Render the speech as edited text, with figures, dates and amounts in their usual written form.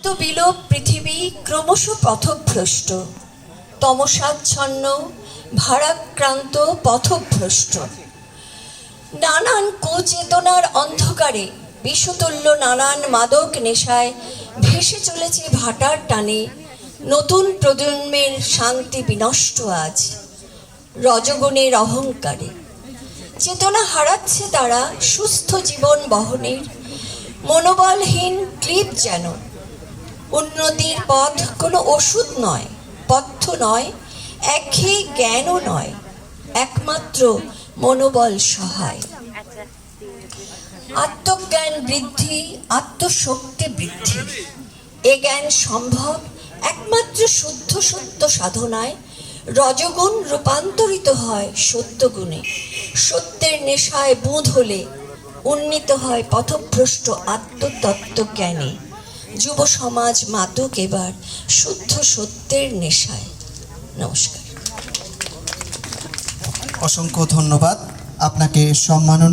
বিলোপ পৃথিবী ক্রমশ পথভ্রষ্ট, তমসাচ্ছন্ন ভারাক্রান্ত পথভ্রষ্ট। নানান কুচেতনার অন্ধকারে বিষতুল্য নানান মাদক নেশায় ভেসে চলেছে ভাটার টানে নতুন প্রজন্মের শান্তি বিনষ্ট আজ রজগুণের অহংকারে। চেতনা হারাচ্ছে তারা সুস্থ জীবন বহনের মনোবলহীন ক্লিপ যেন। উন্নতির পথ কোনো ওষুধ নয়, পথ্য নয়, একঘেয়ে জ্ঞানও নয়, একমাত্র মনোবল সহায়। আত্মজ্ঞান বৃদ্ধি, আত্মশক্তি বৃদ্ধি, এ জ্ঞান সম্ভব একমাত্র শুদ্ধ সত্য সাধনায়। রজগুণ রূপান্তরিত হয় সত্যগুণে, সত্যের নেশায় বুঁদ হলে উন্নীত হয় পথভ্রষ্ট আত্মতত্ত্ব জ্ঞানে। যুব সমাজ মাতুক এবার শুদ্ধ সত্যের নেশায়। নমস্কার। অসংখ্য ধন্যবাদ আপনাকে। সম্মাননা